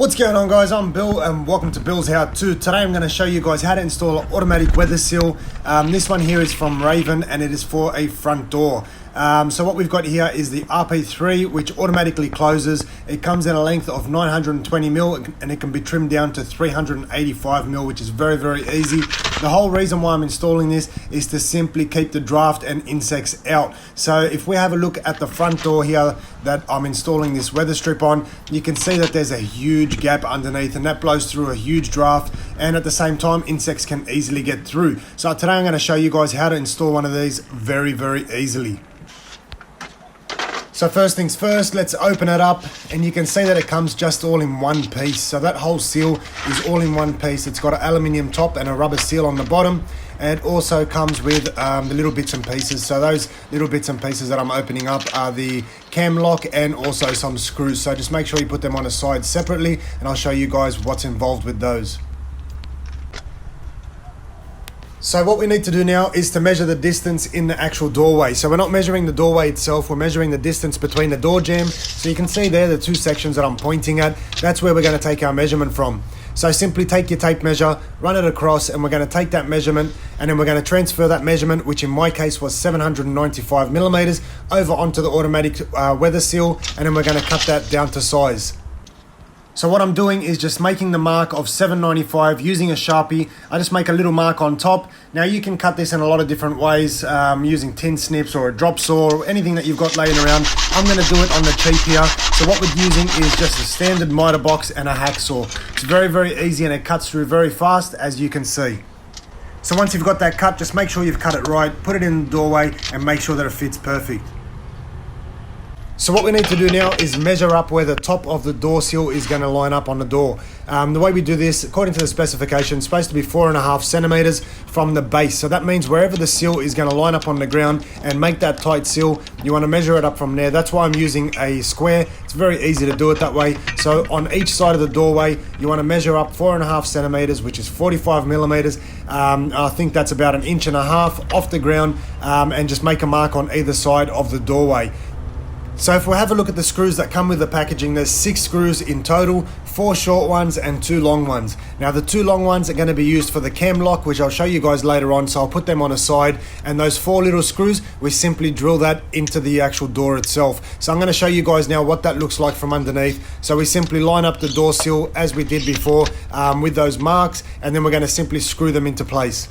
What's going on, guys? I'm Bill and welcome to Bill's How To. Today I'm going to show you guys how to install an automatic weather seal. This one here is from Raven and it is for a front door. So what we've got here is the RP3, which automatically closes. It comes in a length of 920mm and it can be trimmed down to 385mm, which is very, very easy. The whole reason why I'm installing this is to simply keep the draft and insects out. So if we have a look at the front door here that I'm installing this weather strip on, you can see that there's a huge gap underneath and that blows through a huge draft, and at the same time insects can easily get through. So today I'm going to show you guys how to install one of these very, very easily. So first things first, let's open it up and you can see that it comes just all in one piece. So that whole seal is all in one piece. It's got an aluminium top and a rubber seal on the bottom. And it also comes with the little bits and pieces. So those little bits and pieces that I'm opening up are the cam lock and also some screws. So just make sure you put them on the side separately and I'll show you guys what's involved with those. So what we need to do now is to measure the distance in the actual doorway. So we're not measuring the doorway itself, we're measuring the distance between the door jamb. So you can see there the two sections that I'm pointing at. That's where we're going to take our measurement from. So simply take your tape measure, run it across, and we're going to take that measurement and then we're going to transfer that measurement, which in my case was 795mm, over onto the automatic weather seal, and then we're going to cut that down to size. So what I'm doing is just making the mark of 795 using a Sharpie. I just make a little mark on top. Now you can cut this in a lot of different ways, using tin snips or a drop saw or anything that you've got laying around. I'm going to do it on the cheap here. So what we're using is just a standard miter box and a hacksaw. It's very, very easy and it cuts through very fast, as you can see. So once you've got that cut, just make sure you've cut it right, put it in the doorway and make sure that it fits perfect. So what we need to do now is measure up where the top of the door seal is going to line up on the door. The way we do this, according to the specification, is supposed to be 4.5 centimeters from the base. So that means wherever the seal is going to line up on the ground and make that tight seal, you want to measure it up from there. That's why I'm using a square. It's very easy to do it that way. So on each side of the doorway, you want to measure up 4.5 centimeters, which is 45mm. I think that's about 1.5 inches off the ground, and just make a mark on either side of the doorway. So if we have a look at the screws that come with the packaging, there's 6 screws in total, 4 short ones and 2 long ones. Now the 2 long ones are going to be used for the cam lock, which I'll show you guys later on, so I'll put them on a side. And those 4 little screws, we simply drill that into the actual door itself. So I'm going to show you guys now what that looks like from underneath. So we simply line up the door seal as we did before, with those marks, and then we're going to simply screw them into place.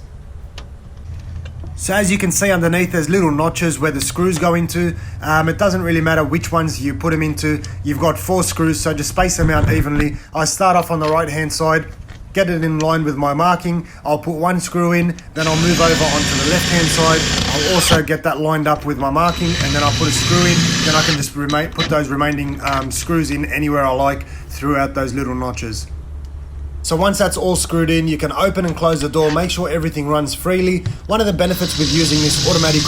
So as you can see underneath, there's little notches where the screws go into. It doesn't really matter which ones you put them into. You've got 4 screws, so just space them out evenly. I start off on the right hand side, get it in line with my marking. I'll put 1 screw in, then I'll move over onto the left hand side. I'll also get that lined up with my marking, and then I'll put a screw in. Then I can just put those remaining screws in anywhere I like throughout those little notches. So once that's all screwed in, you can open and close the door, make sure everything runs freely. One of the benefits with using this automatic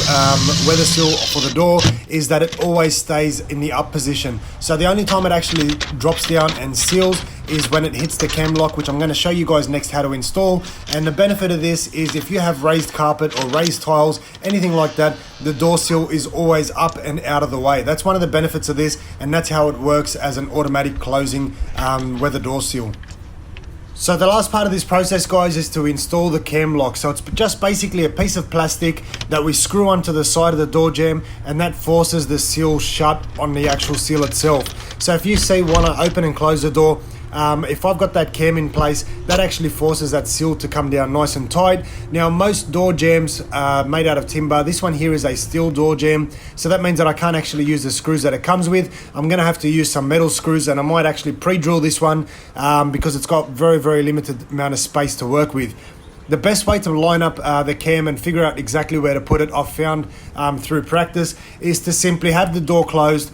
weather seal for the door is that it always stays in the up position. So the only time it actually drops down and seals is when it hits the cam lock, which I'm going to show you guys next how to install. And the benefit of this is if you have raised carpet or raised tiles, anything like that, the door seal is always up and out of the way. That's one of the benefits of this, and that's how it works as an automatic closing weather door seal. So the last part of this process, guys, is to install the cam lock. So it's just basically a piece of plastic that we screw onto the side of the door jamb, and that forces the seal shut on the actual seal itself. So if you want to open and close the door, if I've got that cam in place, that actually forces that seal to come down nice and tight. Now most door jambs are made out of timber. This one here is a steel door jamb, so that means that I can't actually use the screws that it comes with. I'm going to have to use some metal screws, and I might actually pre-drill this one because it's got very, very limited amount of space to work with. The best way to line up the cam and figure out exactly where to put it, I've found through practice, is to simply have the door closed,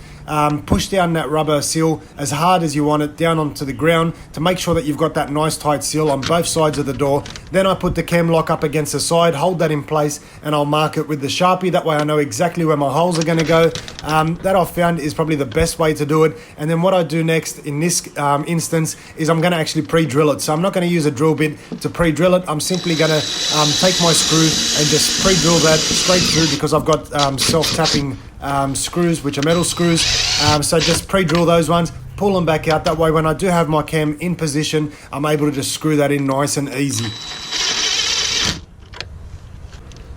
push down that rubber seal as hard as you want it down onto the ground to make sure that you've got that nice tight seal on both sides of the door. Then I put the cam lock up against the side, hold that in place, and I'll mark it with the Sharpie. That way I know exactly where my holes are going to go. That I've found is probably the best way to do it. And then what I do next in this instance is I'm going to actually pre-drill it. So I'm not going to use a drill bit to pre-drill it. I'm simply going to take my screw and just pre-drill that straight through, because I've got self-tapping screws, which are metal screws. So just pre-drill those ones, pull them back out. That way when I do have my cam in position, I'm able to just screw that in nice and easy.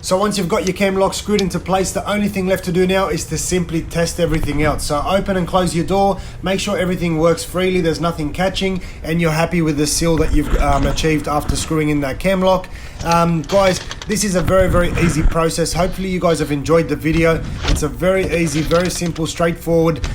So once you've got your cam lock screwed into place, the only thing left to do now is to simply test everything out. So open and close your door, make sure everything works freely, there's nothing catching, and you're happy with the seal that you've achieved after screwing in that cam lock. Guys, this is a very, very easy process. Hopefully you guys have enjoyed the video. It's a very easy, very simple, straightforward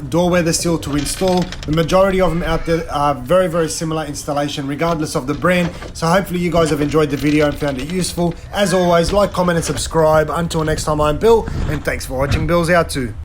door weather seal to install. The majority of them out there are very, very similar installation regardless of the brand. So hopefully you guys have enjoyed the video and found it useful. As always, like, comment and subscribe. Until next time, I'm Bill, and thanks for watching Billshowto.